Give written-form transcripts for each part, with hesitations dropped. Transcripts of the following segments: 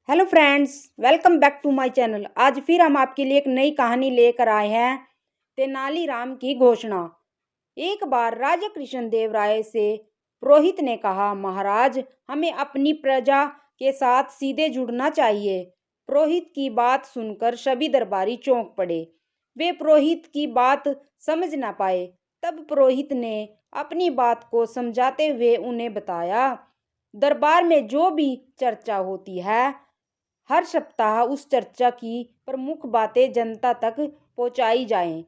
Hello friends, welcome back to my channel. आज फिर हम आपके लिए एक नई कहानी लेकर आए हैं, तेनालीराम की घोषणा। एक बार राजा कृष्णदेव राय से पुरोहित ने कहा, महाराज, हमें अपनी प्रजा के साथ सीधे जुड़ना चाहिए। पुरोहित की बात सुनकर सभी दरबारी चौंक पड़े। वे पुरोहित की बात समझ ना पाए। तब पुरोहित ने अपनी बात को समझाते हुए उन्हें बताया, दरबार में जो भी चर्चा होती है, हर सप्ताह उस चर्चा की प्रमुख बातें जनता तक पहुंचाई जाएं।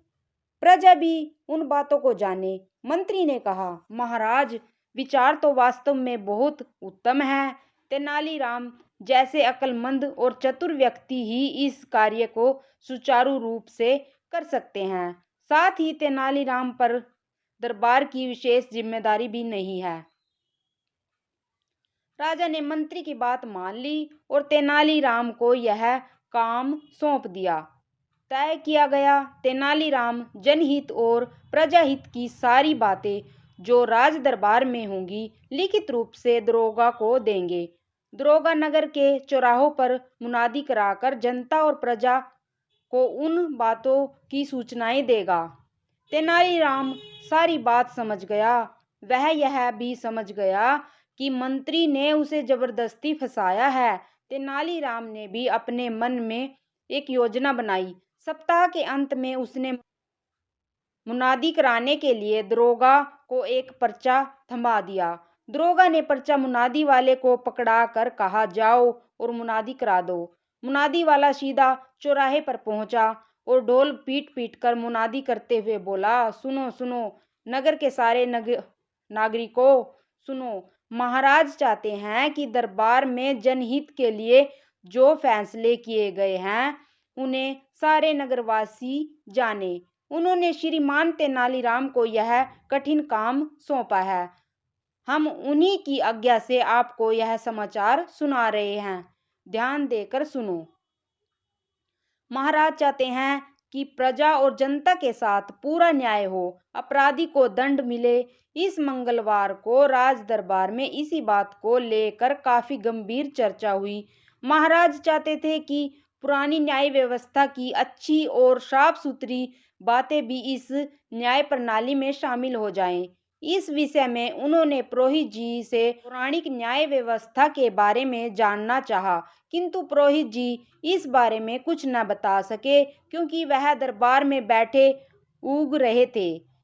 प्रजा भी उन बातों को जाने। मंत्री ने कहा, महाराज, विचार तो वास्तव में बहुत उत्तम है। तेनालीराम जैसे अक्लमंद और चतुर व्यक्ति ही इस कार्य को सुचारू रूप से कर सकते हैं। साथ ही तेनालीराम पर दरबार की विशेष जिम्मेदारी भी नहीं है। राजा ने मंत्री की बात मान ली और तेनालीराम को यह काम सौंप दिया। तय किया गया, तेनालीराम जनहित और प्रजाहित की सारी बातें जो राज दरबार में होंगी लिखित रूप से दरोगा को देंगे। दरोगा नगर के चौराहों पर मुनादी कराकर जनता और प्रजा को उन बातों की सूचनाएं देगा। तेनालीराम सारी बात समझ गया। वह यह भी समझ गया कि मंत्री ने उसे जबरदस्ती फंसाया है। तेनालीराम ने भी अपने मन में एक योजना बनाई। सप्ताह के अंत में उसने मुनादी कराने के लिए दरोगा को एक पर्चा थमा दिया। दरोगा ने पर्चा मुनादी वाले को पकड़ा कर कहा, जाओ और मुनादी करा दो। मुनादी वाला सीधा चौराहे पर पहुंचा और ढोल पीट पीट कर मुनादी करते हुए बोला, सुनो सुनो, नगर के सारे नागरिकों, सुनो। महाराज चाहते हैं कि दरबार में जनहित के लिए जो फैसले किए गए हैं उन्हें सारे नगरवासी जाने। उन्होंने श्रीमान तेनालीराम को यह कठिन काम सौंपा है। हम उन्हीं की आज्ञा से आपको यह समाचार सुना रहे हैं। ध्यान देकर सुनो। महाराज चाहते हैं कि प्रजा और जनता के साथ पूरा न्याय हो, अपराधी को दंड मिले। इस मंगलवार को राज दरबार में इसी बात को लेकर काफी गंभीर चर्चा हुई। महाराज चाहते थे कि पुरानी न्याय व्यवस्था की अच्छी और साफ सुथरी बातें भी इस न्याय प्रणाली में शामिल हो जाएं। इस विषय में उन्होंने पुरोहित जी से पौराणिक न्याय व्यवस्था के बारे में जानना चाहा, किंतु पुरोहित जी इस बारे में कुछ न बता सके क्योंकि वह दरबार में बैठे ऊग रहे थे।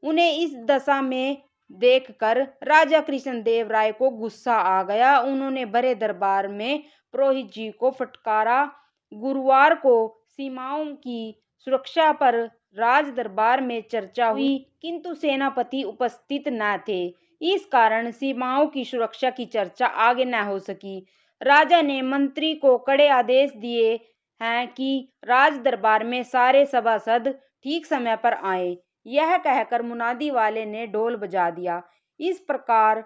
उन्हें इस दशा में देखकर राजा कृष्णदेव राय को गुस्सा आ गया। उन्होंने भरे दरबार में पुरोहित जी को फटकारा। गुरुवार को सीमाओं की सुरक्षा पर राज दरबार में चर्चा हुई, किंतु सेनापति उपस्थित न थे। इस कारण सीमाओं की सुरक्षा की चर्चा आगे न हो सकी। राजा ने मंत्री को कड़े आदेश दिए हैं कि राज दरबार में सारे सभासद ठीक समय पर आए। यह कहकर मुनादी वाले ने ढोल बजा दिया। इस प्रकार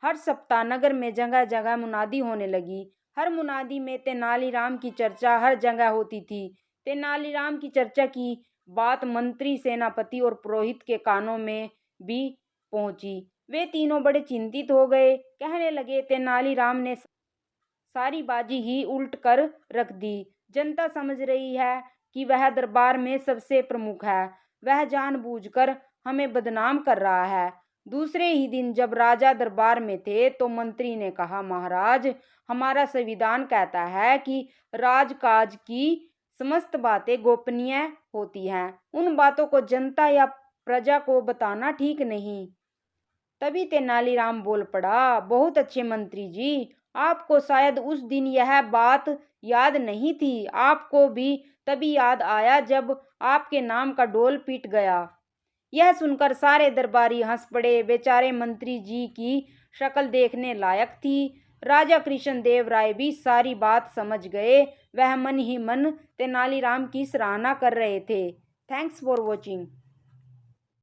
हर सप्ताह नगर में जगह जगह मुनादी होने लगी। हर मुनादी में तेनालीराम की चर्चा हर जगह होती थी। तेनालीराम की चर्चा की बात मंत्री, सेनापति और पुरोहित के कानों में भी पहुंची। वे तीनों बड़े चिंतित हो गए। कहने लगे, तेनालीराम ने सारी बाजी ही उल्ट कर रख दी। जनता समझ रही है कि वह दरबार में सबसे प्रमुख है। वह जानबूझकर हमें बदनाम कर रहा है। दूसरे ही दिन जब राजा दरबार में थे तो मंत्री ने कहा, महाराज, हमारा संविधान कहता है कि राजकाज की समस्त बातें गोपनीय होती हैं। उन बातों को जनता या प्रजा को बताना ठीक नहीं। तभी तेनालीराम बोल पड़ा, बहुत अच्छे मंत्री जी, आपको शायद उस दिन यह बात याद नहीं थी। आपको भी तभी याद आया जब आपके नाम का ढोल पीट गया। यह सुनकर सारे दरबारी हंस पड़े। बेचारे मंत्री जी की शक्ल देखने लायक थी। राजा कृष्णदेव राय भी सारी बात समझ गए। वह मन ही मन तेनालीराम की सराहना कर रहे थे। Thanks for watching.